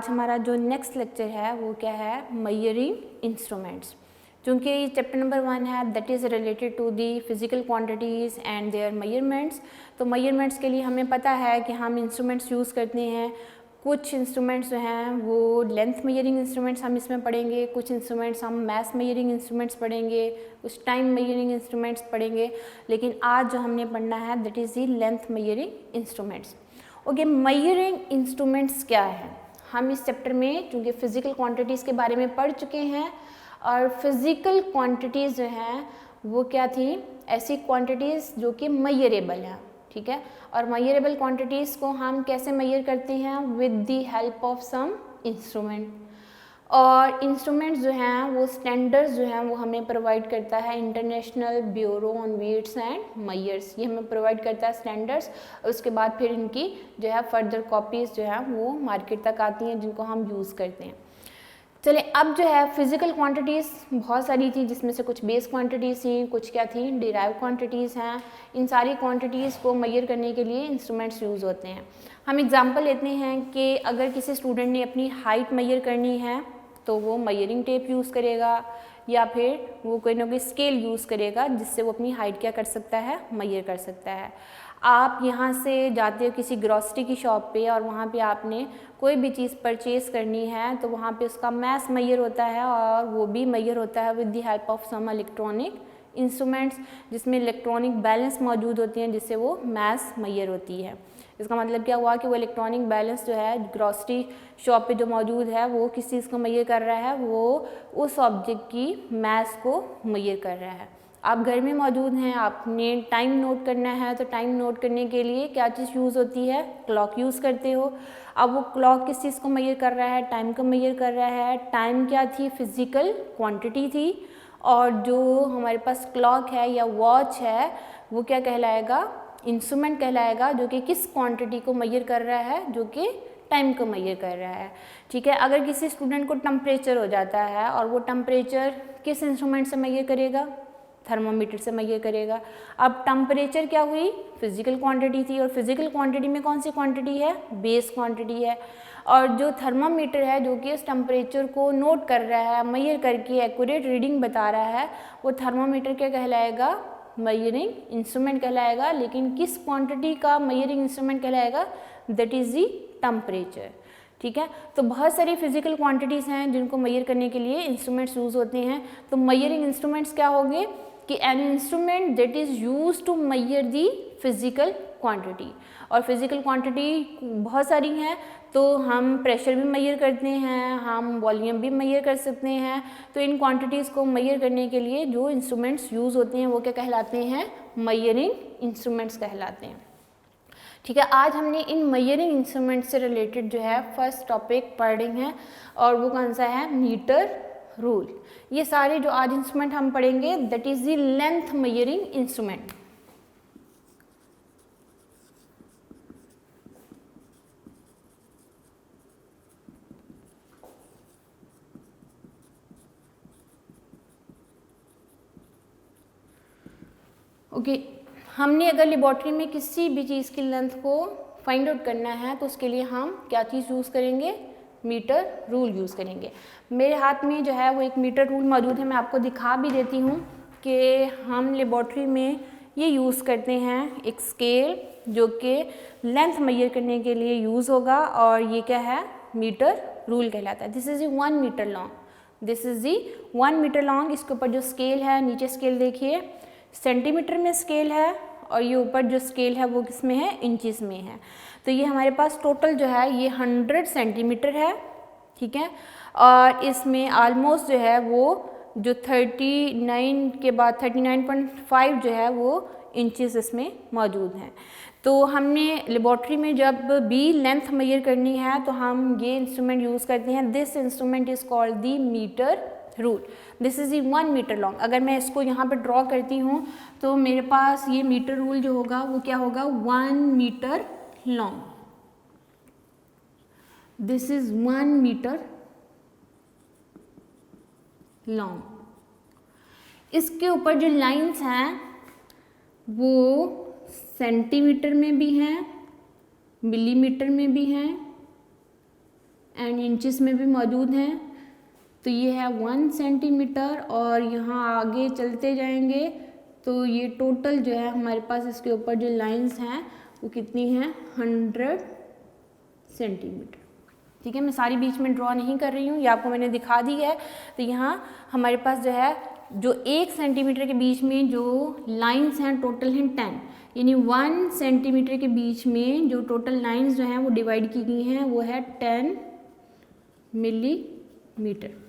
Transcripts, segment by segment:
आज हमारा जो नेक्स्ट लेक्चर है वो क्या है, मेजरिंग इंस्ट्रूमेंट्स। क्योंकि ये चैप्टर नंबर 1 है, that is related to the physical quantities and their measurements. तो मेजरमेंट्स के लिए हमें पता है कि हम इंस्ट्रूमेंट्स यूज़ करते हैं। कुछ इंस्ट्रूमेंट्स जो हैं वो लेंथ मेजरिंग इंस्ट्रूमेंट्स हम इसमें पढ़ेंगे, कुछ इंस्ट्रूमेंट्स हम मास मेजरिंग इंस्ट्रूमेंट्स पढ़ेंगे, कुछ टाइम मेजरिंग इंस्ट्रूमेंट्स पढ़ेंगे। लेकिन आज जो हमने पढ़ना है that is the length measuring instruments. Okay, measuring instruments क्या है? हम इस चैप्टर में चूँकि फिजिकल क्वांटिटीज़ के बारे में पढ़ चुके हैं, और फिज़िकल क्वांटिटीज़ जो हैं वो क्या थी, ऐसी क्वांटिटीज़ जो कि मेजरेबल हैं, ठीक है। और मेजरेबल क्वांटिटीज़ को हम कैसे मेजर करते हैं, with the help of some instrument. और इंस्ट्रूमेंट्स जो हैं वो स्टैंडर्ड्स जो हैं वो हमें प्रोवाइड करता है international bureau on weights and measures, ये हमें प्रोवाइड करता है स्टैंडर्ड्स। उसके बाद फिर इनकी जो है फर्दर कॉपीज़ जो है वो मार्केट तक आती हैं जिनको हम यूज़ करते हैं। चलिए, अब जो है फिजिकल क्वांटिटीज़ बहुत सारी थी, जिसमें से कुछ बेस क्वांटिटीज़ थी, कुछ क्या थी, डिराइव क्वांटिटीज़ हैं। इन सारी क्वांटिटीज़ को मेजर करने के लिए इंस्ट्रूमेंट्स यूज़ होते हैं। हम एग्जांपल लेते हैं कि अगर किसी स्टूडेंट ने अपनी हाइट मेजर करनी है तो वो मेजरिंग टेप यूज़ करेगा, या फिर वो कोई ना कोई स्केल यूज़ करेगा जिससे वो अपनी हाइट क्या कर सकता है, मेजर कर सकता है। आप यहाँ से जाते हो किसी ग्रॉसरी की शॉप पे और वहाँ पे आपने कोई भी चीज़ परचेज़ करनी है तो वहाँ पे उसका मास मेजर होता है, और वो भी मेजर होता है with the help of some electronic instruments, जिसमें इलेक्ट्रॉनिक बैलेंस मौजूद होती हैं जिससे वो मास मेजर होती है। इसका मतलब क्या हुआ कि वो इलेक्ट्रॉनिक बैलेंस जो है ग्रॉसरी शॉप पे जो मौजूद है वो किस चीज़ को मेजर कर रहा है, वो उस ऑब्जेक्ट की मास को मेजर कर रहा है। आप घर में मौजूद हैं, आपने टाइम नोट करना है तो टाइम नोट करने के लिए क्या चीज़ यूज़ होती है, क्लॉक यूज़ करते हो। अब वो क्लॉक किस चीज़ को मेजर कर रहा है, टाइम को मेजर कर रहा है। टाइम क्या थी, फिजिकल क्वांटिटी थी, और जो हमारे पास क्लॉक है या वॉच है वो क्या कहलाएगा, इंस्ट्रूमेंट कहलाएगा, जो कि किस क्वांटिटी को मेजर कर रहा है, जो कि टाइम को मेजर कर रहा है, ठीक है। अगर किसी स्टूडेंट को टेम्परेचर हो जाता है और वो टेम्परेचर किस इंस्ट्रूमेंट से मेजर करेगा, थर्मोमीटर से मेजर करेगा। अब टेम्परेचर क्या हुई, फिजिकल क्वांटिटी थी, और फिजिकल क्वांटिटी में कौन सी क्वांटिटी है, बेस क्वांटिटी है। और जो थर्मामीटर है जो कि उस टेम्परेचर को नोट कर रहा है, मेजर करके एक्यूरेट रीडिंग बता रहा है, वो थर्मामीटर क्या कहलाएगा, मेजरिंग इंस्ट्रूमेंट कहलाएगा। लेकिन किस क्वांटिटी का मेजरिंग इंस्ट्रूमेंट कहलाएगा, दैट इज़ दी टेम्परेचर, ठीक है। तो बहुत सारी फिजिकल क्वांटिटीज़ हैं जिनको मेजर करने के लिए इंस्ट्रूमेंट्स यूज़ होते हैं। तो मेजरिंग इंस्ट्रूमेंट्स क्या होंगे कि an instrument that is use to measure the physical quantity. और फिजिकल क्वांटिटी बहुत सारी हैं, तो हम प्रेशर भी मेजर करते हैं, हम वॉल्यूम भी मेजर कर सकते हैं। तो इन क्वांटिटीज़ को मेजर करने के लिए जो इंस्ट्रूमेंट्स यूज़ होते हैं वो क्या कहलाते हैं, मेजरिंग इंस्ट्रूमेंट्स कहलाते हैं, ठीक है। आज हमने इन मेजरिंग इंस्ट्रूमेंट से रिलेटेड जो है फर्स्ट टॉपिक पढ़े हैं, और वो कौन सा है, मीटर रूल। ये सारे जो आज इंस्ट्रूमेंट हम पढ़ेंगे that is the length measuring instrument. Okay, हमने अगर लेबोरेटरी में किसी भी चीज़ की लेंथ को फाइंड आउट करना है तो उसके लिए हम क्या चीज़ यूज़ करेंगे, मीटर रूल यूज़ करेंगे। मेरे हाथ में जो है वो एक मीटर रूल मौजूद है, मैं आपको दिखा भी देती हूँ कि हम लेबोरेटरी में ये यूज़ करते हैं एक स्केल जो कि लेंथ मेजर करने के लिए यूज़ होगा, और ये क्या है, मीटर रूल कहलाता है। This is 1 metre long, this is the 1 metre long. इसके ऊपर जो स्केल है, नीचे स्केल देखिए सेंटीमीटर में स्केल है, और ये ऊपर जो स्केल है वो किस में है, इंचेस में है। तो ये हमारे पास टोटल जो है ये 100 सेंटीमीटर है, ठीक है। और इसमें ऑलमोस्ट जो है वो जो 39 के बाद 39.5 जो है वो इंचेस इसमें मौजूद हैं। तो हमने लेबोरेटरी में जब भी लेंथ मेजर करनी है तो हम ये इंस्ट्रूमेंट यूज़ करते हैं। This instrument is called the metre rule. This is 1 metre long. अगर मैं इसको यहाँ पे ड्रॉ करती हूँ तो मेरे पास ये मीटर रूल जो होगा वो क्या होगा, 1 metre long. This is 1 metre long. इसके ऊपर जो लाइंस हैं वो सेंटीमीटर में भी हैं, मिलीमीटर में भी हैं, एंड इंचेस में भी मौजूद हैं। तो ये है 1 सेंटीमीटर और यहाँ आगे चलते जाएंगे तो ये टोटल जो है हमारे पास इसके ऊपर जो लाइंस हैं वो कितनी हैं 100 सेंटीमीटर। ठीक है, मैं सारी बीच में ड्रॉ नहीं कर रही हूँ, ये आपको मैंने दिखा दी है। तो यहाँ हमारे पास जो है जो 1 सेंटीमीटर के बीच में जो लाइंस हैं टोटल हैं 10, यानी 1 सेंटीमीटर के बीच में जो टोटल लाइंस जो हैं वो डिवाइड की गई हैं वो है 10 मिलीमीटर।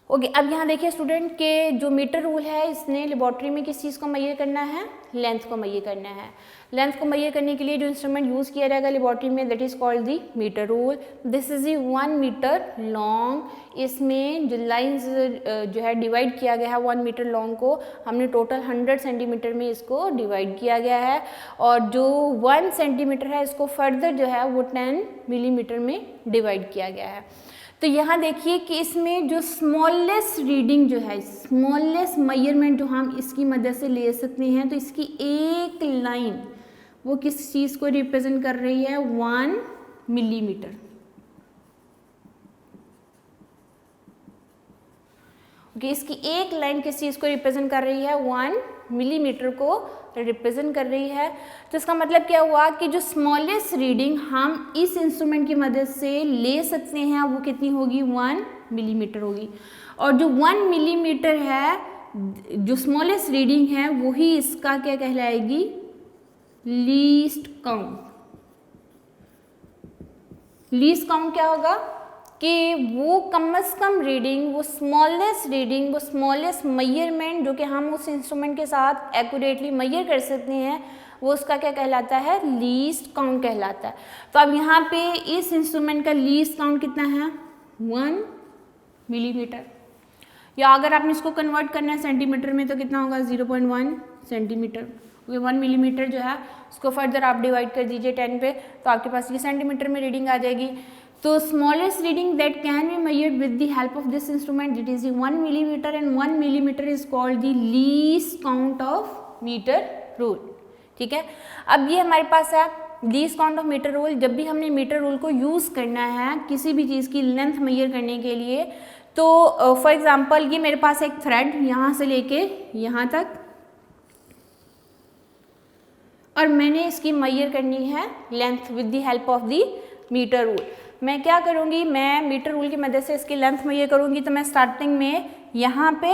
ओके, अब यहाँ देखिए स्टूडेंट के जो मीटर रूल है इसने लेबॉर्ट्री में किस चीज़ को मेजर करना है, लेंथ को मेजर करना है। लेंथ को मेजर करने के लिए जो इंस्ट्रूमेंट यूज़ किया जाएगा लेबॉर्ट्री में that is called the metre rule. This is 1 metre long. इसमें जो लाइंस जो है डिवाइड किया गया है 1 मीटर लॉन्ग को हमने टोटल 100 सेंटीमीटर में इसको डिवाइड किया गया है और जो 1 सेंटीमीटर है इसको फर्दर जो है वो 10 मिलीमीटर में डिवाइड किया गया है। तो यहाँ देखिए कि इसमें जो स्मॉलेस्ट रीडिंग जो है, स्मॉलेस्ट मेजरमेंट जो हम इसकी मदद से ले सकते हैं, तो इसकी एक लाइन वो किस चीज़ को रिप्रेजेंट कर रही है 1 मिलीमीटर। ओके, इसकी एक लाइन किस चीज़ को रिप्रेजेंट कर रही है 1 मिलीमीटर को रिप्रेजेंट कर रही है। तो इसका मतलब क्या हुआ कि जो स्मॉलेस्ट रीडिंग हम इस इंस्ट्रूमेंट की मदद से ले सकते हैं वो कितनी होगी 1 मिलीमीटर होगी। और जो 1 मिलीमीटर है जो स्मॉलेस्ट रीडिंग है वही इसका क्या कहलाएगी, लीस्ट काउंट। लीस्ट काउंट क्या होगा कि वो कम से कम रीडिंग, वो स्मॉलेस्ट रीडिंग, वो स्मॉलेस्ट मेजरमेंट जो कि हम उस इंस्ट्रूमेंट के साथ एक्यूरेटली मेजर कर सकते हैं वो उसका क्या कहलाता है, लीस्ट काउंट कहलाता है। तो अब यहाँ पे इस इंस्ट्रूमेंट का लीस्ट काउंट कितना है 1 मिलीमीटर। या अगर आपने इसको कन्वर्ट करना है सेंटीमीटर में तो कितना होगा 0.1 सेंटीमीटर। 1 मिलीमीटर जो है उसको फर्दर आप डिवाइड कर दीजिए 10 पे तो आपके पास ये सेंटीमीटर में रीडिंग आ जाएगी। तो smallest reading that can be measured with the help of this instrument that is 1 millimetre and 1 millimetre is called the least count of metre rule. ठीक है, अब ये हमारे पास है least count of metre rule. जब भी हमने मीटर रूल को यूज़ करना है किसी भी चीज़ की लेंथ मेजर करने के लिए, तो फॉर एग्जांपल ये मेरे पास एक थ्रेड यहाँ से लेके यहाँ तक और मैंने इसकी मेजर करनी है length with the help of the metre rule. मैं क्या करूँगी, मैं मीटर रूल की मदद से इसकी लेंथ मेजर करूँगी। तो मैं स्टार्टिंग में यहाँ पे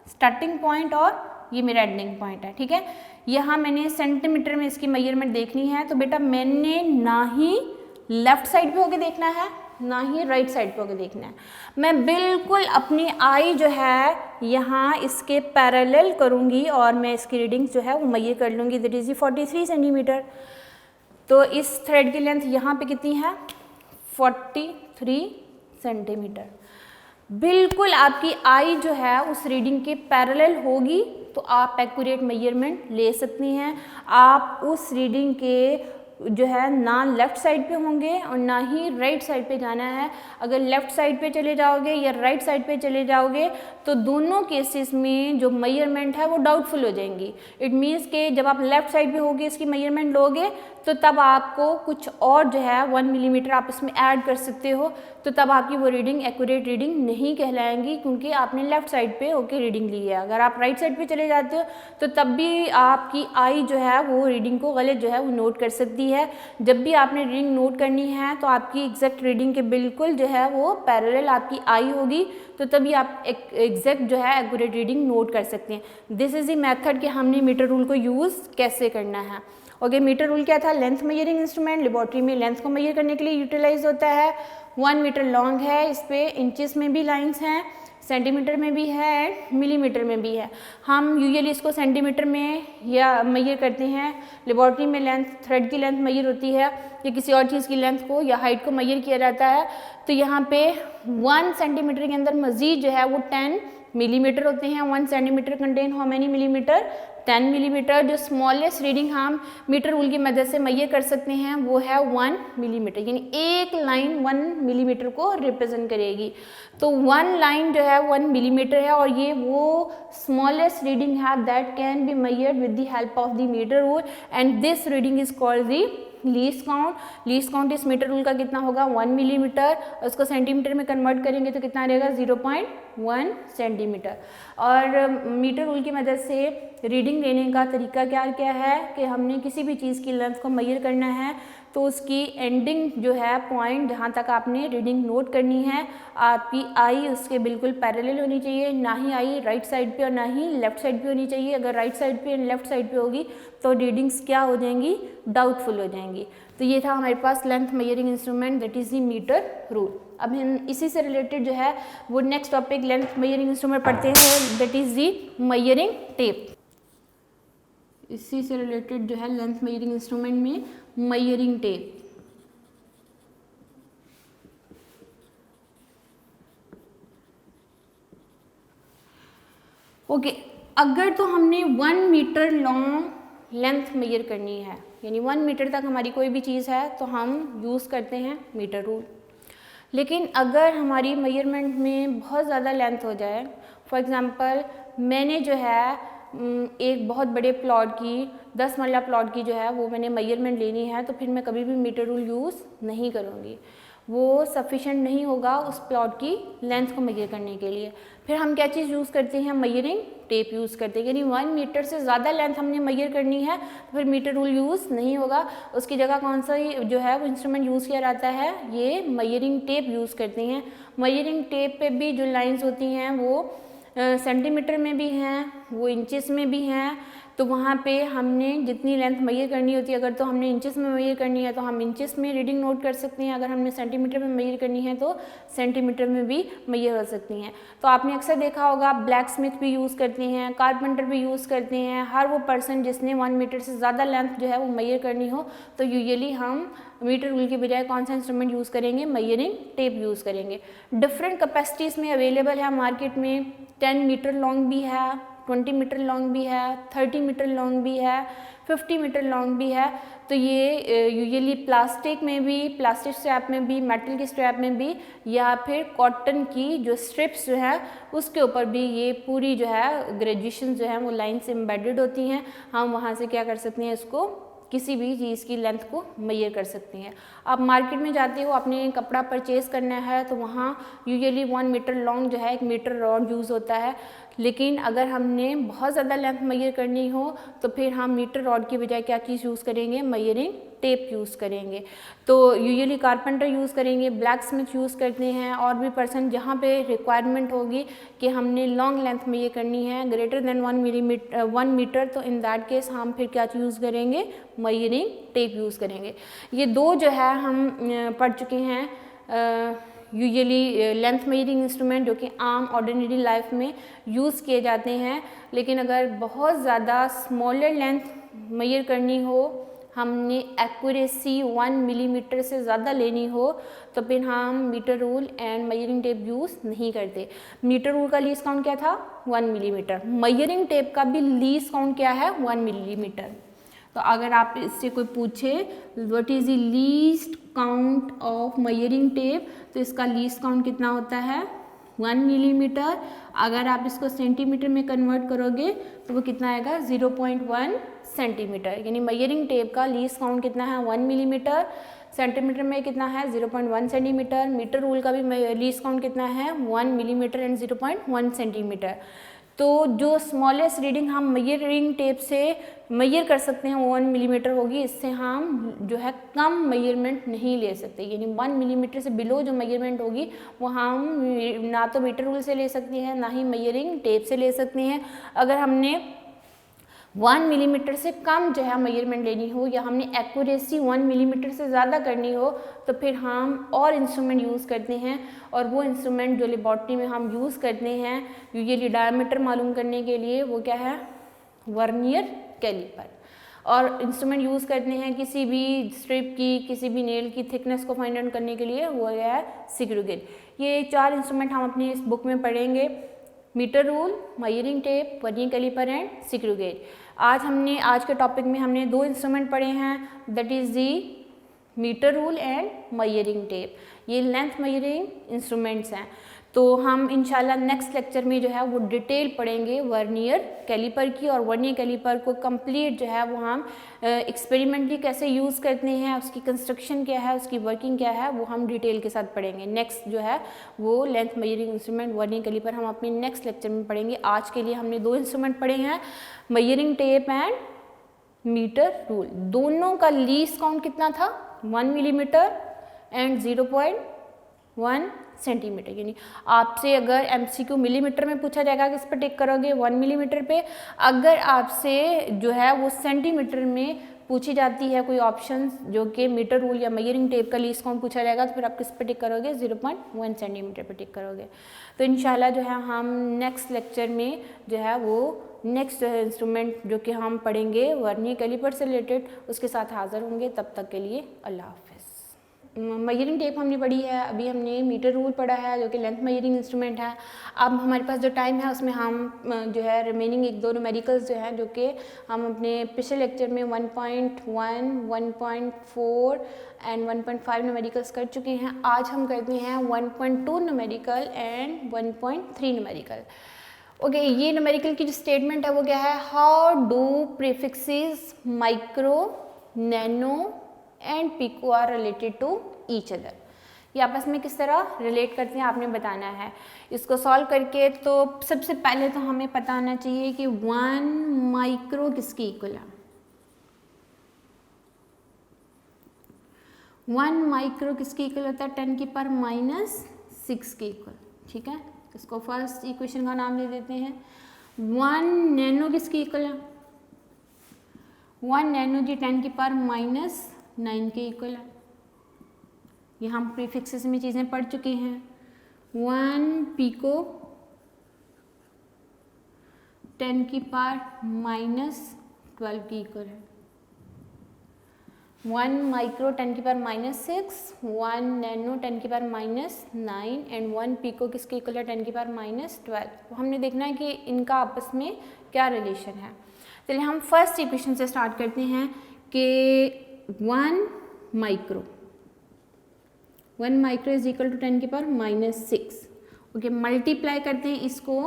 स्टार्टिंग पॉइंट और ये मेरा एंडिंग पॉइंट है। ठीक है, यहाँ मैंने सेंटीमीटर में इसकी मेजरमेंट देखनी है। तो बेटा मैंने ना ही लेफ्ट साइड पे होके देखना है ना ही राइट साइड पे होके देखना है, मैं बिल्कुल अपनी आई जो है यहाँ इसके पैरेलल करूँगी और मैं इसकी रीडिंग जो है वो मेजर कर लूँगी दैट इज 43 सेंटीमीटर। तो इस थ्रेड की लेंथ यहाँ पे कितनी है 43 सेंटीमीटर। बिल्कुल आपकी आई जो है उस रीडिंग के पैरेलल होगी तो आप एक्यूरेट मेजरमेंट ले सकती हैं। आप उस रीडिंग के जो है ना लेफ़्ट साइड पे होंगे और ना ही राइट साइड पे जाना है। अगर लेफ़्ट साइड पे चले जाओगे या राइट साइड पे चले जाओगे तो दोनों केसेस में जो मेजरमेंट है वो डाउटफुल हो जाएंगी। इट मीन्स कि जब आप लेफ़्ट साइड पे होगे इसकी मेजरमेंट लोगे तो तब आपको कुछ और जो है 1 मिलीमीटर आप इसमें ऐड कर सकते हो, तो तब आपकी वो रीडिंग एक्यूरेट रीडिंग नहीं कहलाएंगी क्योंकि आपने लेफ़्ट साइड पे होके रीडिंग ली है। अगर आप राइट साइड पे चले जाते हो तो तब भी आपकी आई जो है वो रीडिंग को गलत जो है वो नोट कर सकती है। जब भी आपने रीडिंग नोट करनी है तो आपकी एग्जैक्ट रीडिंग के बिल्कुल जो है वो पैरेलल आपकी आई होगी, तो तभी आप एग्जैक्ट जो है एक्यूरेट रीडिंग नोट कर सकते हैं। दिस इज़ द मेथड कि हमने मीटर रूल को यूज़ कैसे करना है। ओके, मीटर रूल क्या था, लेंथ मेजरिंग इंस्ट्रूमेंट, लेबॉर्ट्री में लेंथ को मेजर करने के लिए यूटिलाइज होता है। 1 मीटर लॉन्ग है, इस पे इंचेस में भी लाइंस हैं, सेंटीमीटर में भी है, मिलीमीटर में भी है। हम यूजुअली इसको सेंटीमीटर में या मेजर करते हैं। लेबॉर्ट्री में लेंथ, थ्रेड की लेंथ मेजर होती है या किसी और चीज़ की लेंथ को या हाइट को मेजर किया जाता है। तो यहाँ पे 1 सेंटीमीटर के अंदर मज़ीद जो है वो 10 मिलीमीटर होते हैं। 1 centimetre contain how many millimetre, 10 millimetre. जो स्मॉलेस्ट रीडिंग हम मीटर रूल की मदद से मेजर कर सकते हैं वो है 1 मिलीमीटर, यानी एक लाइन 1 मिलीमीटर को रिप्रेजेंट करेगी। तो 1 लाइन जो है 1 मिलीमीटर है और ये वो स्मॉलेस्ट रीडिंग है that can be measured with the help of the metre rule and this reading is called the least count इस मीटर रूल का कितना होगा 1 मिलीमीटर, उसको सेंटीमीटर में कन्वर्ट करेंगे तो कितना रहेगा 0.1 सेंटीमीटर। और मीटर रूल की मदद से रीडिंग लेने का तरीका क्या क्या है कि हमने किसी भी चीज़ की लेंथ को मेजर करना है तो उसकी एंडिंग जो है पॉइंट जहाँ तक आपने रीडिंग नोट करनी है, आपकी आई उसके बिल्कुल पैरेलल होनी चाहिए, ना ही आई राइट साइड पे और ना ही लेफ्ट साइड पे होनी चाहिए। अगर राइट साइड पे एंड लेफ्ट साइड पे होगी तो रीडिंग्स क्या हो जाएंगी, डाउटफुल हो जाएंगी। तो ये था हमारे पास length measuring instrument, that is the metre rule. अब हम इसी से रिलेटेड जो है वो next topic length measuring instrument पढ़ते हैं, that is the measuring tape. इसी से रिलेटेड जो है लेंथ मेजरिंग इंस्ट्रूमेंट में मेजरिंग टेप। ओके, अगर तो हमने 1 मीटर लॉन्ग लेंथ मेजर करनी है, यानी 1 मीटर तक हमारी कोई भी चीज़ है तो हम यूज़ करते हैं मीटर रूल। लेकिन अगर हमारी मेजरमेंट में बहुत ज़्यादा लेंथ हो जाए, फॉर एग्ज़ाम्पल मैंने जो है एक बहुत बड़े प्लॉट की 10 मरला प्लॉट की जो है वो मैंने मेजरमेंट लेनी है, तो फिर मैं कभी भी मीटर रूल यूज़ नहीं करूँगी, वो सफिशेंट नहीं होगा उस प्लॉट की लेंथ को मेजर करने के लिए। फिर हम क्या चीज़ यूज़ करते हैं, मेजरिंग टेप यूज़ करते हैं। यानी 1 मीटर से ज़्यादा लेंथ हमने मेजर करनी है तो फिर मीटर रूल यूज़ नहीं होगा, उसकी जगह कौन सा जो है वो इंस्ट्रूमेंट यूज़ किया जाता है, ये मेजरिंग टेप यूज़ करते हैं। मेजरिंग टेप पे भी जो लाइंस होती हैं वो सेंटीमीटर में भी हैं, वो इंचेस में भी हैं। तो वहाँ पे हमने जितनी लेंथ मेजर करनी होती है, अगर तो हमने इंचेस में मेजर करनी है तो हम इंचेस में रीडिंग नोट कर सकते हैं, अगर हमने सेंटीमीटर में मेजर करनी है तो सेंटीमीटर में भी मेजर हो सकती हैं। तो आपने अक्सर देखा होगा ब्लैक स्मिथ भी यूज़ करते हैं, कारपेंटर भी यूज़ करते हैं। हर वो पर्सन जिसने 1 मीटर से ज़्यादा लेंथ जो है वो मेजर करनी हो तो यूजुअली हम मीटर रूल के बजाय कौन सा इंस्ट्रूमेंट यूज़ करेंगे, मेजरिंग टेप यूज़ करेंगे। डिफरेंट कैपेसिटीज़ में अवेलेबल है मार्केट में, 10 मीटर लॉन्ग भी है, 20 मीटर लॉन्ग भी है, 30 मीटर लॉन्ग भी है, 50 मीटर लॉन्ग भी है। तो ये यूजुअली प्लास्टिक में भी, प्लास्टिक स्ट्रैप में भी, मेटल की स्ट्रैप में भी, या फिर कॉटन की जो स्ट्रिप्स जो है उसके ऊपर भी ये पूरी जो है ग्रेजुएशन जो है वो लाइन से एम्बेडेड होती हैं। हम वहाँ से क्या कर सकते हैं, इसको किसी भी चीज़ की लेंथ को मेजर कर सकती हैं। आप मार्केट में जाते हो, आपने कपड़ा परचेज़ करना है तो वहाँ यूजुअली 1 मीटर लॉन्ग जो है 1 मीटर रॉड यूज़ होता है। लेकिन अगर हमने बहुत ज़्यादा लेंथ मेजर करनी हो तो फिर हम मीटर रॉड की बजाय क्या चीज़ यूज़ करेंगे, मेजरिंग टेप यूज़ करेंगे। तो यूजुअली कारपेंटर यूज़ करेंगे, ब्लैक स्मिथ यूज़ करते हैं, और भी पर्सन जहाँ पे रिक्वायरमेंट होगी कि हमने लॉन्ग लेंथ में ये करनी है ग्रेटर देन 1 मीटर, तो इन दैट केस हम फिर क्या यूज़ करेंगे, मेजरिंग टेप यूज़ करेंगे। ये दो जो है हम पढ़ चुके हैं यूजुअली लेंथ मेजरिंग इंस्ट्रूमेंट जो कि आम ऑर्डिनरी लाइफ में यूज़ किए जाते हैं। लेकिन अगर बहुत ज़्यादा स्मॉलर लेंथ मेजर करनी हो, हमने एक्यूरेसी 1 मिलीमीटर से ज़्यादा लेनी हो तो फिर हम metre rule and measuring tape use नहीं करते। मीटर रूल का लीस्ट काउंट क्या था, 1 मिलीमीटर। मेजरिंग टेप का भी लीस्ट काउंट क्या है, 1 मिलीमीटर। तो अगर आप इससे कोई पूछे what is the least count of measuring tape, तो इसका लीस्ट काउंट कितना होता है, 1 मिलीमीटर। अगर आप इसको सेंटीमीटर में कन्वर्ट करोगे तो वो कितना आएगा, 0.1 सेंटीमीटर। यानी मेजरिंग टेप का लीस्ट काउंट कितना है, 1 मिलीमीटर। सेंटीमीटर में कितना है, 0.1 सेंटीमीटर। मीटर रूल का भी लीस्ट काउंट कितना है, 1 मिलीमीटर एंड 0.1 सेंटीमीटर। तो जो स्मॉलेस्ट रीडिंग हम मेजरिंग टेप से मेजर कर सकते हैं वो 1 मिलीमीटर होगी। इससे हम जो है कम मेजरमेंट नहीं ले सकते, यानी 1 मिलीमीटर से बिलो जो मेजरमेंट होगी वो हम ना तो मीटर रूल से ले सकते हैं ना ही मेजरिंग टेप से ले सकते हैं। अगर हमने 1 मिलीमीटर से कम जो है मेजरमेंट लेनी हो या हमने एक्यूरेसी 1 मिलीमीटर से ज़्यादा करनी हो तो फिर हम और इंस्ट्रूमेंट यूज़ करते हैं, और वो इंस्ट्रूमेंट जो लेबॉर्ट्री में हम यूज़ करते हैं यूजुअली डायमीटर मालूम करने के लिए, वो क्या है, वर्नियर कैलिपर। और इंस्ट्रूमेंट यूज़ करते हैं किसी भी स्ट्रिप की, किसी भी नेल की थिकनेस को फाइंड आउट करने के लिए, वो है स्क्रू गेज। ये 4 इंस्ट्रूमेंट हम अपनी इस बुक में पढ़ेंगे, metre rule, measuring tape, vernier calliper and screw gauge. आज के टॉपिक में हमने 2 इंस्ट्रूमेंट पढ़े हैं, that is the metre rule and measuring tape. ये लेंथ मेजरिंग इंस्ट्रूमेंट्स हैं। तो हम इंशाल्लाह नेक्स्ट लेक्चर में जो है वो डिटेल पढ़ेंगे वर्नियर कैलिपर की, और वर्नियर कैलिपर को कंप्लीट जो है वो हम एक्सपेरिमेंटली कैसे यूज़ करते हैं, उसकी कंस्ट्रक्शन क्या है, उसकी वर्किंग क्या है, वो हम डिटेल के साथ पढ़ेंगे। नेक्स्ट जो है वो length measuring instrument vernier calliper हम अपने नेक्स्ट लेक्चर में पढ़ेंगे। आज के लिए हमने 2 इंस्ट्रूमेंट पढ़े हैं, measuring tape and metre rule. दोनों का लीस्ट काउंट कितना था, 1 मिलीमीटर एंड 0.1 सेंटीमीटर। यानी आपसे अगर एमसीक्यू मिलीमीटर में पूछा जाएगा किस पर टिक करोगे, 1 मिलीमीटर पे। अगर आपसे जो है वो सेंटीमीटर में पूछी जाती है कोई ऑप्शन जो कि मीटर रूल या मेजरिंग टेप का लीस्ट काउंट पूछा जाएगा, तो फिर आप किस पर टिक करोगे, 0.1 सेंटीमीटर पर टिक करोगे। तो इंशाल्लाह जो है हम नेक्स्ट लेक्चर में जो है वो नेक्स्ट इंस्ट्रूमेंट जो कि हम पढ़ेंगे वर्नियर कैलिपर से रिलेटेड, उसके साथ हाज़िर होंगे। तब तक के लिए अल्लाह हाफ़िज़। मेजरिंग टेप हमने पढ़ी है, अभी हमने मीटर रूल पढ़ा है जो कि लेंथ मेजरिंग इंस्ट्रूमेंट है। अब हमारे पास जो टाइम है उसमें हम जो है रिमेनिंग 1-2 न्यूमेरिकल्स जो हैं जो कि हम अपने पिछले लेक्चर में 1.1, 1.4 एंड 1.5 न्यूमेरिकल्स कर चुके हैं। आज हम करते हैं 1.2 न्यूमेरिकल एंड 1.3 न्यूमेरिकल। ओके, ये न्यूमेरिकल की जो स्टेटमेंट है वो क्या है, how do prefixes micro, nano and pico are related to each other. ये आपस में किस तरह रिलेट करते हैं आपने बताना है। इसको सॉल्व करके तो सबसे पहले तो हमें पता होना चाहिए कि 1 माइक्रो किसके इक्वल है। 1 माइक्रो किसके इक्वल होता है, 10 की पावर -6 के इक्वल। ठीक है, इसको फर्स्ट इक्वेशन का नाम दे देते हैं। 1 नैनो किसके इक्वल है, 1 नैनो जी 10 की पावर -9 के इक्वल है। ये हम प्रीफिक्सेस में चीज़ें पढ़ चुके हैं। 1 पिको 10 की पावर -12 के इक्वल है। 1 माइक्रो 10 की पावर -6, 1 नैनो 10 की पावर -9 एंड 1 पिको किसके इक्वल है, 10 की पावर -12। तो हमने देखना है कि इनका आपस में क्या रिलेशन है। चलिए हम फर्स्ट इक्वेशन से स्टार्ट करते हैं कि 1 माइक्रो इज इक्वल टू 10 की पावर -6। ओके, मल्टीप्लाई करते हैं इसको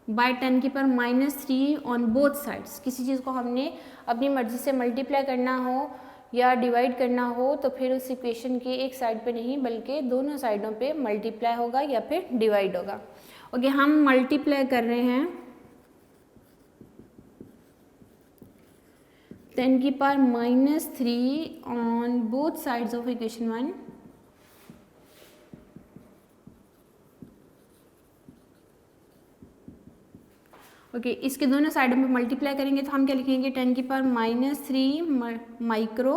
बाय 10 की पावर -3 ऑन बोथ साइड्स। किसी चीज़ को हमने अपनी मर्जी से मल्टीप्लाई करना हो या डिवाइड करना हो तो फिर उस इक्वेशन के एक साइड पे नहीं बल्कि दोनों साइडों पे मल्टीप्लाई होगा या फिर डिवाइड होगा। ओके, हम मल्टीप्लाई कर रहे हैं 10 की power -3 on both sides of equation 1। Okay, इसके दोनों साइडों में मल्टीप्लाई करेंगे तो हम क्या लिखेंगे, 10 की power -3 micro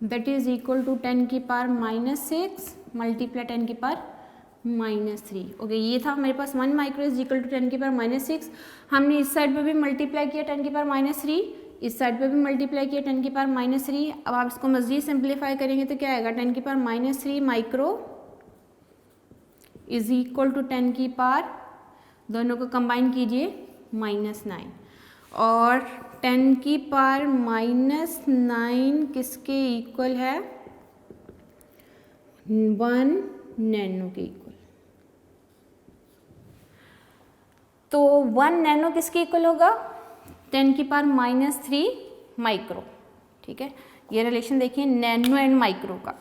that is equal to 10 की पावर -6 मल्टीप्लाई 10 की पावर -3। ओके, ये था हमारे पास 1 माइक्रो इज इक्वल टू 10 की पावर -6। हमने इस साइड पे भी मल्टीप्लाई किया 10 की पावर -3, इस साइड पे भी मल्टीप्लाई किया 10 की पावर -3। अब आप इसको मज़ीद सिंप्लीफाई करेंगे तो क्या आएगा, 10 की power -3 micro is equal to 10 की पावर, दोनों को कंबाइन कीजिए -9, और 10 की पावर -9 किसके इक्वल है, 1 नैनो के इक्वल। तो 1 नैनो किसके इक्वल होगा, 10 की पावर -3 माइक्रो। ठीक है, ये रिलेशन देखिए नैनो एंड माइक्रो का।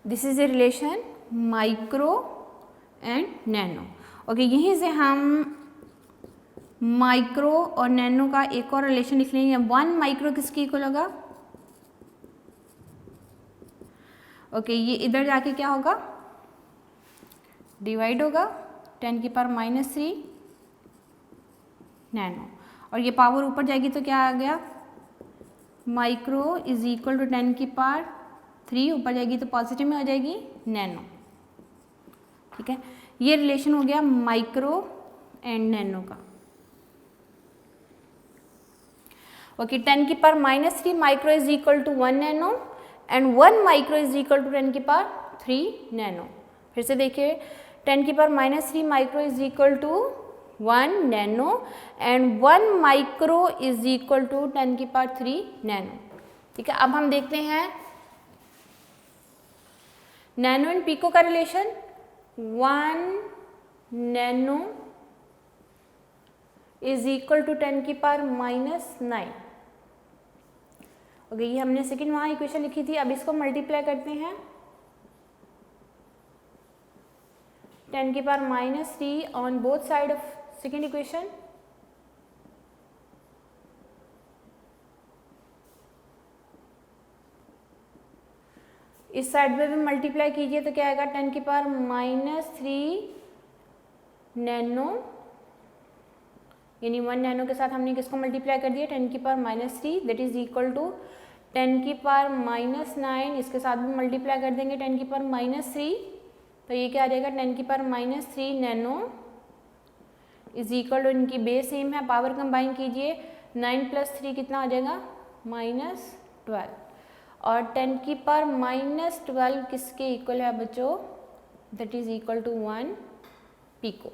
This is a relation micro and nano. Okay, यहीं से हम माइक्रो और नैनो का एक और रिलेशन लिख लेंगे। 1 माइक्रो किसके इक्वल होगा, ओके, ये इधर जाके क्या होगा, डिवाइड होगा 10 की पावर -3 नैनो, और ये पावर ऊपर जाएगी तो क्या आ गया, माइक्रो इज इक्वल टू 10 की पावर 3, ऊपर जाएगी तो पॉजिटिव में हो जाएगी नैनो। ठीक है, ये रिलेशन हो गया माइक्रो एंड नैनो का। ओके, 10 की power -3 micro is equal to 1 nano and 1 micro is equal to 10 की पावर 3 नैनो। फिर से देखिए 10 की power -3 micro is equal to 1 nano and 1 micro is equal to 10 की पावर 3 नैनो। ठीक है, अब हम देखते हैं नैनो एंड पिको का relation. 1 nano is equal to 10 की पावर -9। ओके, ये हमने सेकेंड वहाँ इक्वेशन लिखी थी, अब इसको मल्टीप्लाई करते हैं 10 की power -3 on both side of second equation. इस साइड में भी मल्टीप्लाई कीजिए तो क्या आएगा, 10 की पावर -3 नैनो, यानी 1 नैनो के साथ हमने किसको मल्टीप्लाई कर दिया, 10 की power -3, that is equal to 10 की पावर -9, इसके साथ भी मल्टीप्लाई कर देंगे 10 की पावर -3, तो ये क्या आ जाएगा, 10 की power -3 nano is equal to, इनकी बेस सेम है, पावर कंबाइन कीजिए, 9 + 3 कितना आ जाएगा, -12, और 10 की पावर -12 किसके इक्वल है बच्चों, that is equal to 1 pico.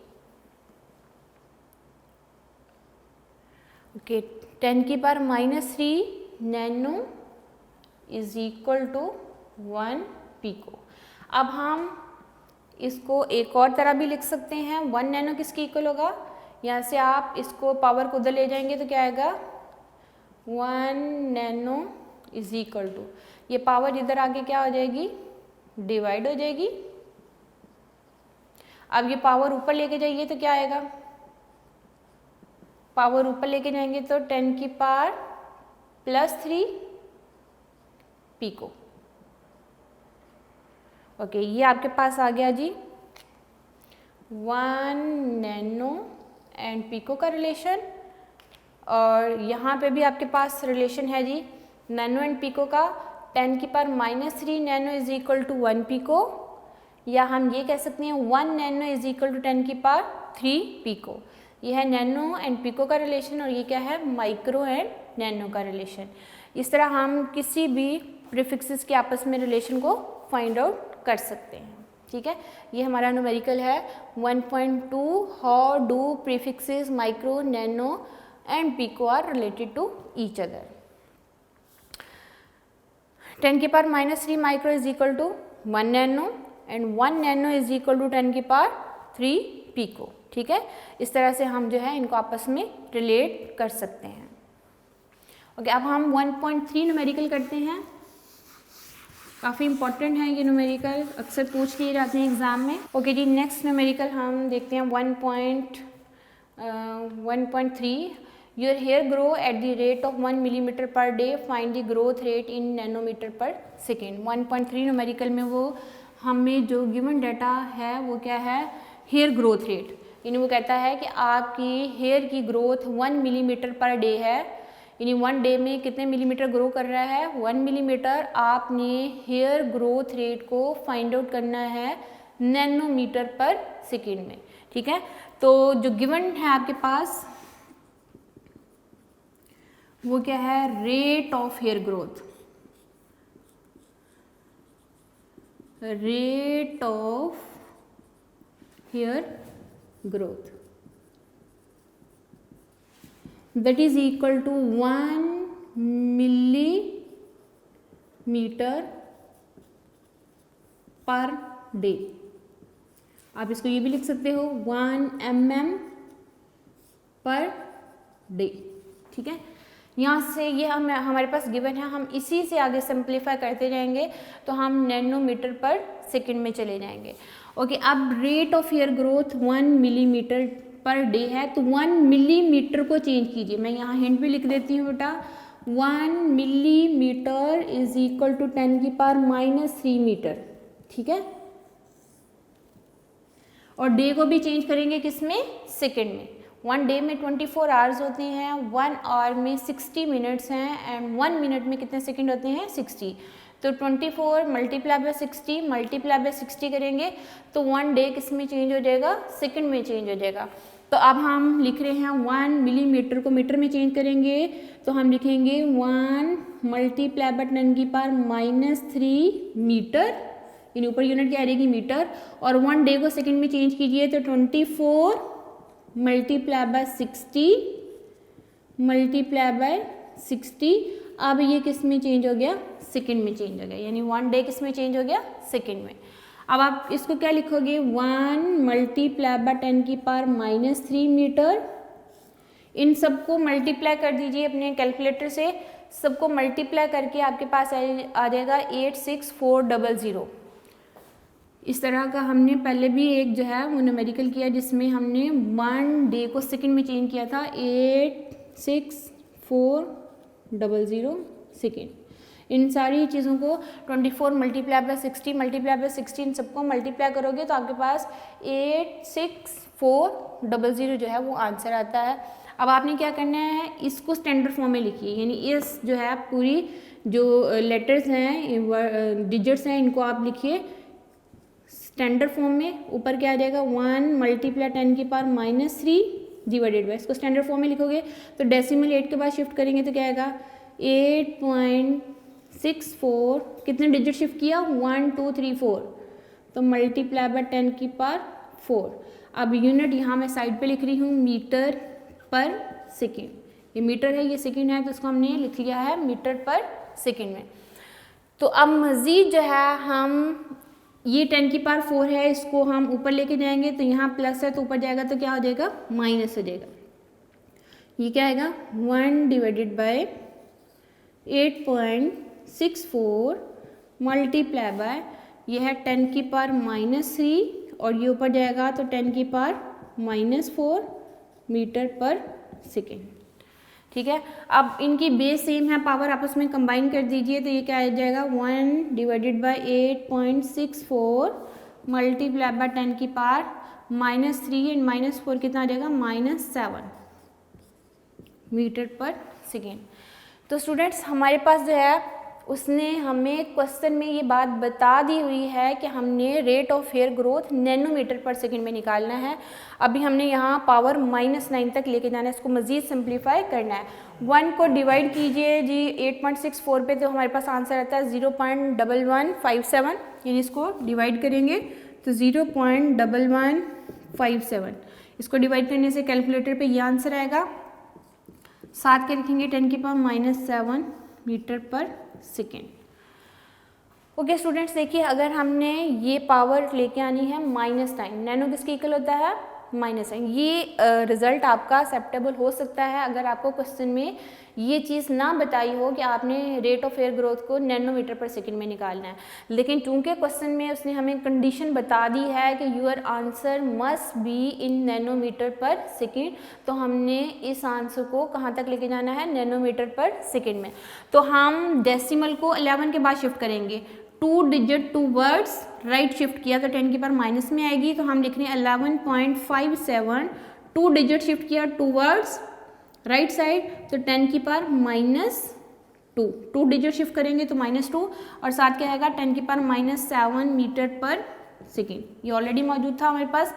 Okay, 10 की power -3 nano is equal to 1 pico. अब हम इसको एक और तरह भी लिख सकते हैं, 1 नैनो किसके इक्वल होगा, यहाँ से आप इसको पावर को उधर ले जाएंगे तो क्या आएगा, 1 नैनो इज इक्वल टू, ये पावर इधर आके क्या हो जाएगी, डिवाइड हो जाएगी। अब ये पावर ऊपर लेके जाइए तो क्या आएगा, पावर ऊपर लेके जाएंगे तो 10 की पावर +3 पिको। ओके, ये आपके पास आ गया जी 1 नैनो एंड पिको का रिलेशन, और यहाँ पे भी आपके पास रिलेशन है जी नैनो एंड पिको का, 10 की power -3 nano is equal to 1 pico, या हम ये कह सकते हैं 1 नैनो इज इक्वल टू 10 की पावर 3 पिको। ये है नैनो एंड पिको का रिलेशन, और ये क्या है, माइक्रो एंड नैनो का रिलेशन। इस तरह हम किसी भी प्रीफिक्सेस के आपस में रिलेशन को फाइंड आउट कर सकते हैं। ठीक है, ये हमारा न्यूमेरिकल है 1.2, how do prefixes micro, nano and pico are related to each other. 10 की power -3 micro is equal to 1 nano, and 1 nano is equal to 10 की पावर 3 पिको। ठीक है, इस तरह से हम जो है इनको आपस में रिलेट कर सकते हैं। ओके, अब हम 1.3 न्यूमेरिकल करते हैं, काफ़ी इंपॉर्टेंट है ये न्यूमेरिकल, अक्सर पूछ लिए जाते हैं एग्जाम में। ओके जी, नेक्स्ट न्यूमेरिकल हम देखते हैं 1.3। Your hair grow at the rate of 1 millimetre per day, find the growth rate in nanometre per second. 1.3 numerical में वो हमें जो गिवन डाटा है वो क्या है, हेयर ग्रोथ रेट, यानी वो कहता है कि आपकी हेयर की ग्रोथ 1 मिलीमीटर पर डे है, यानी 1 डे में कितने मिलीमीटर ग्रो कर रहा है, 1 मिलीमीटर। आपने हेयर ग्रोथ रेट को फाइंड आउट करना है नैनोमीटर पर सेकेंड में। ठीक है, तो जो गिवन है आपके पास वो क्या है, rate of hair growth, rate of hair growth, that is equal to 1 millimetre per day. आप इसको ये भी लिख सकते हो 1 mm पर डे। ठीक है, यहाँ से ये हमारे पास गिवन है, हम इसी से आगे सिंप्लीफाई करते जाएंगे तो हम नैनोमीटर पर सेकेंड में चले जाएंगे। ओके, अब rate of hair growth 1 millimetre per day है, तो 1 मिलीमीटर को चेंज कीजिए, मैं यहाँ हिंट भी लिख देती हूँ बेटा, 1 मिलीमीटर इज इक्वल टू 10 की पावर -3 मीटर। ठीक है, और डे को भी चेंज करेंगे किसमें, सेकेंड में। 1 डे में 24 आवर्स होते हैं, 1 आवर में 60 मिनट्स हैं, एंड 1 मिनट में कितने सेकेंड होते हैं, 60। तो 24 मल्टीप्लाई बाय 60 मल्टीप्लाई बाय 60 करेंगे तो 1 डे किस में चेंज हो जाएगा, सेकंड में चेंज हो जाएगा। तो अब हम लिख रहे हैं 1 मिलीमीटर को मीटर में चेंज करेंगे तो हम लिखेंगे 1 मल्टीप्लाई बाय 10 की पावर -3 मीटर, यानी ऊपर यूनिट क्या रहेगी, मीटर, और 1 डे को सेकंड में चेंज कीजिए तो 24 मल्टीप्लाई बाय 60 मल्टीप्लाई बाय 60। अब ये किस में चेंज हो गया, सेकेंड में चेंज हो गया, यानी 1 डे किस में चेंज हो गया, सेकेंड में। अब आप इसको क्या लिखोगे, 1 मल्टीप्लाई बाय 10 की पावर -3 मीटर। इन सबको मल्टीप्लाई कर दीजिए अपने कैलकुलेटर से, सबको मल्टीप्लाई करके आपके पास आ जाएगा 86400। इस तरह का हमने पहले भी एक जो है वो न्यूमेरिकल किया जिसमें हमने 1 डे को सेकंड में चेंज किया था, 86400 सेकेंड। इन सारी चीज़ों को 24 मल्टीप्लाई बाय 60 मल्टीप्लाई बाय 60 इन सबको मल्टीप्लाई करोगे तो आपके पास 86400 जो है वो आंसर आता है। अब आपने क्या करना है, इसको स्टैंडर्ड फॉर्म में लिखिए, यानी इस जो है पूरी जो लेटर्स हैं, डिजिट्स हैं, इनको आप लिखिए स्टैंडर्ड फॉर्म में। ऊपर क्या आ जाएगा, 1 मल्टीप्लाई 10 की पावर -3 डिवाइडेड बाय, इसको स्टैंडर्ड फॉर्म में लिखोगे तो डेसिमल 8 के बाद शिफ्ट करेंगे तो क्या आएगा 8.64, कितने डिजिट शिफ्ट किया 1 2 3 4, तो मल्टीप्लाई बाय 10 की पावर 4। अब यूनिट यहाँ मैं साइड पे लिख रही हूँ मीटर पर सेकेंड, ये मीटर है ये सेकेंड है तो इसको हमने लिख लिया है मीटर पर सेकेंड में। तो अब मज़ीद जो है हम ये 10 की पावर 4 है, इसको हम ऊपर लेके जाएंगे तो यहाँ प्लस है तो ऊपर जाएगा तो क्या हो जाएगा माइनस हो जाएगा। ये क्या आएगा 1 डिवाइडेड बाय 8.64 मल्टीप्लाई बाय ये है 10 की पावर -3 और ये ऊपर जाएगा तो 10 की पावर -4 मीटर पर सेकेंड। ठीक है, अब इनकी बेस सेम है, पावर आपस में कंबाइन कर दीजिए तो ये क्या आ जाएगा 1 डिवाइडेड बाय 8.64 मल्टीप्लाई बाय 10 की पावर -3 एंड -4 कितना आ जाएगा -7 मीटर पर सेकेंड। तो स्टूडेंट्स हमारे पास जो है उसने हमें क्वेश्चन में ये बात बता दी हुई है कि हमने rate of hair growth nanometre per second में निकालना है। अभी हमने यहाँ पावर -9 तक लेके जाना है, इसको मज़ीद सिंप्लीफाई करना है। 1 को डिवाइड कीजिए जी 8.64 पे तो हमारे पास आंसर आता है 0.1157, यानी इसको डिवाइड करेंगे तो 0.1157। इसको डिवाइड करने से कैलकुलेटर पे ये आंसर आएगा, साथ के लिखेंगे 10 की power -7 metre per second. Okay students देखिए, अगर हमने ये पावर लेके आनी है -9, नैनो किसके इक्वल होता है -9। ये रिजल्ट आपका एक्सेप्टेबल हो सकता है अगर आपको क्वेश्चन में ये चीज़ ना बताई हो कि आपने रेट ऑफ एयर ग्रोथ को नैनोमीटर पर सेकेंड में निकालना है, लेकिन चूंकि क्वेश्चन में उसने हमें कंडीशन बता दी है कि your answer must be in nanometre per second, तो हमने इस आंसर को कहाँ तक लेके जाना है नैनोमीटर पर सेकेंड में। तो हम डेसिमल को 11 के बाद शिफ्ट करेंगे, 2 डिजिट 2 वर्ड्स राइट शिफ्ट किया तो 10 की पावर माइनस में आएगी, तो हम लिख रहे हैं 11.57, 2 डिजिट शिफ्ट किया 2 वर्ड्स राइट साइड तो 10 की पावर -2, 2 डिजिट शिफ्ट करेंगे तो -2 और साथ क्या आएगा 10 की पावर -7 मीटर पर सेकेंड। ये ऑलरेडी मौजूद था हमारे पास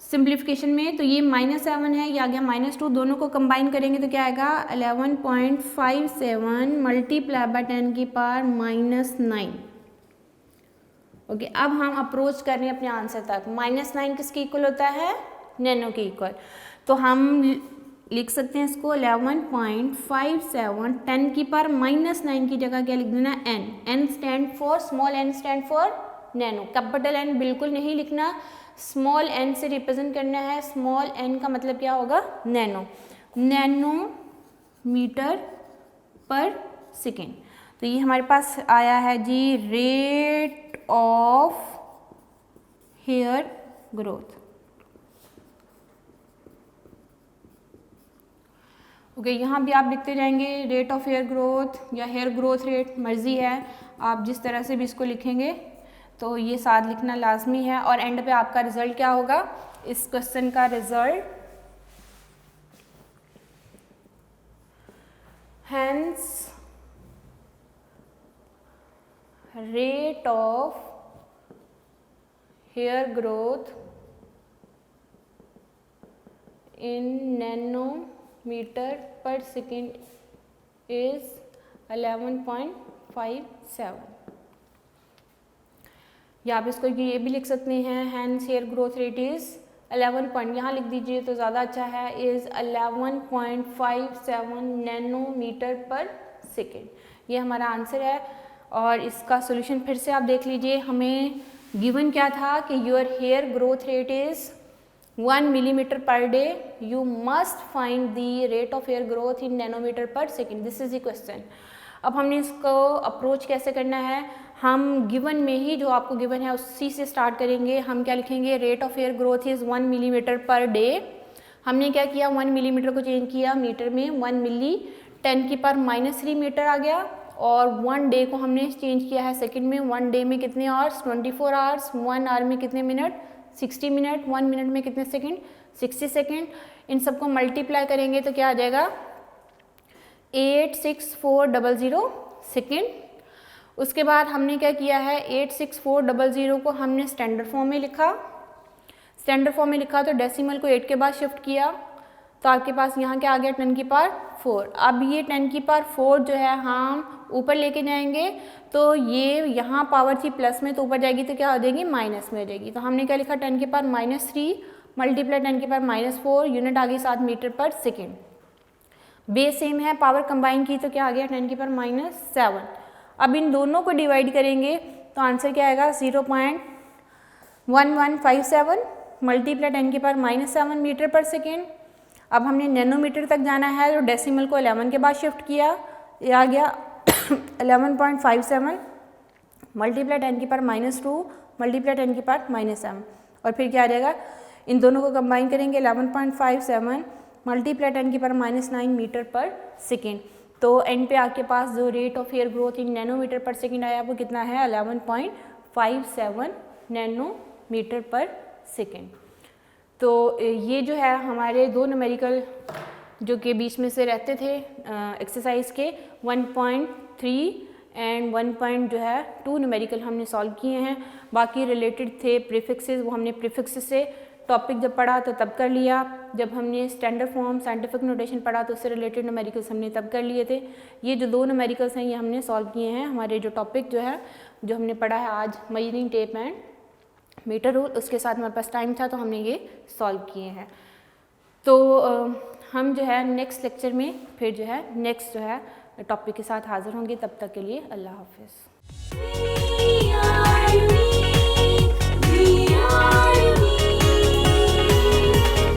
सिंप्लीफिकेशन में, तो ये -7 है, ये आ गया -2, दोनों को कंबाइन करेंगे तो क्या आएगा 11.57 मल्टीप्लाई बाय 10 की पावर -9। ओके, अब हम अप्रोच कर रहे हैं अपने आंसर तक। -9 किसके इक्वल होता है नैनो के इक्वल, तो हम लिख सकते हैं इसको 11.57, 10 की पावर -9 की जगह क्या लिख देना n stand for small n stand for nano, capital N बिल्कुल नहीं लिखना, स्मॉल n से रिप्रेजेंट करना है, स्मॉल n का मतलब क्या होगा नैनो, नैनोमीटर पर सेकेंड। तो ये हमारे पास आया है जी rate of hair growth. Okay, यहाँ भी आप लिखते जाएंगे रेट ऑफ हेयर ग्रोथ या हेयर ग्रोथ रेट, मर्जी है आप जिस तरह से भी इसको लिखेंगे, तो ये साथ लिखना लाजमी है। और एंड पे आपका रिजल्ट क्या होगा, इस क्वेश्चन का result hence rate of hair growth in nanometre per second is 11.57, या आप इसको ये भी लिख सकते हैं hence hair growth rate is 11 point, यहाँ लिख दीजिए तो ज़्यादा अच्छा है, इज 11.57 नैनोमीटर पर सेकेंड। ये हमारा आंसर है। और इसका सोल्यूशन फिर से आप देख लीजिए, हमें गिवन क्या था कि your hair growth rate is 1 millimetre per day, you must find the rate of hair growth in nanometre per second, this is the question. अब हमने इसको अप्रोच कैसे करना है, हम गिवन में ही जो आपको गिवन है उसी से स्टार्ट करेंगे। हम क्या लिखेंगे, rate of hair growth is 1 millimetre per day. हमने क्या किया, 1 मिलीमीटर को चेंज किया मीटर में, 1 मिली 10⁻³ मीटर आ गया। और 1 डे को हमने चेंज किया है सेकंड में, 1 डे में कितने आवर्स, 24 आवर्स, 1 आवर में कितने मिनट, 60 मिनट, 1 मिनट में कितने सेकंड, 60 सेकंड। इन सबको मल्टीप्लाई करेंगे तो क्या आ जाएगा, 86400 सेकंड। उसके बाद हमने क्या किया है, 86400 को हमने स्टैंडर्ड फॉर्म में लिखा। स्टैंडर्ड फॉर्म में लिखा तो डेसिमल को 8 के बाद शिफ्ट किया, तो आपके पास यहाँ क्या आ गया, 10⁴। अब ये 10⁴ जो है हम ऊपर लेके जाएंगे, तो ये यहाँ पावर थी प्लस में, तो ऊपर जाएगी तो क्या हो जाएगी, माइनस में हो जाएगी। तो हमने क्या लिखा, 10⁻³ मल्टीप्लाई 10⁻⁴, यूनिट आ गई 7 metre per second. Base same है, पावर कंबाइन की तो क्या आ गया, 10⁻⁷। अब इन दोनों को डिवाइड करेंगे तो आंसर क्या आएगा, 0.1157 मल्टीप्लाई 10⁻⁷ मीटर पर सेकेंड। अब हमने नैनोमीटर तक जाना है, तो डेसिमल को 11 के बाद शिफ्ट किया, ये आ गया 11.57 मल्टीप्लाई 10⁻² मल्टीप्लाई 10⁻⁷। और फिर क्या आ जाएगा, इन दोनों को कंबाइन करेंगे, 11.57 मल्टीप्लाई 10⁻⁹ मीटर पर सेकेंड। तो एंड पे आपके पास जो rate of hair growth in nanometre per second आया वो कितना है, 11.57 नैनोमीटर पर सेकेंड। तो ये जो है हमारे दो न्यूमेरिकल जो कि बीच में से रहते थे एक्सरसाइज के 1.3 एंड 1.2 न्यूमेरिकल हमने सॉल्व किए हैं। बाकी रिलेटेड थे प्रीफिक्सेस, वो हमने प्रीफिक्सेस से टॉपिक जब पढ़ा तो तब कर लिया, जब हमने स्टैंडर्ड फॉर्म साइंटिफिक नोटेशन पढ़ा तो उससे रिलेटेड न्यूमेरिकल्स हमने तब कर लिए थे। ये जो दो न्यूमेरिकल्स हैं ये हमने सॉल्व किए हैं। हमारे जो टॉपिक जो है जो हमने पढ़ा है आज, measuring tape and metre rule, उसके साथ हमारे पास टाइम था तो हमने ये सॉल्व किए हैं। तो हम जो है नेक्स्ट लेक्चर में फिर जो है नेक्स्ट जो है टॉपिक के साथ हाजिर होंगे। तब तक के लिए अल्लाह हाफिज़।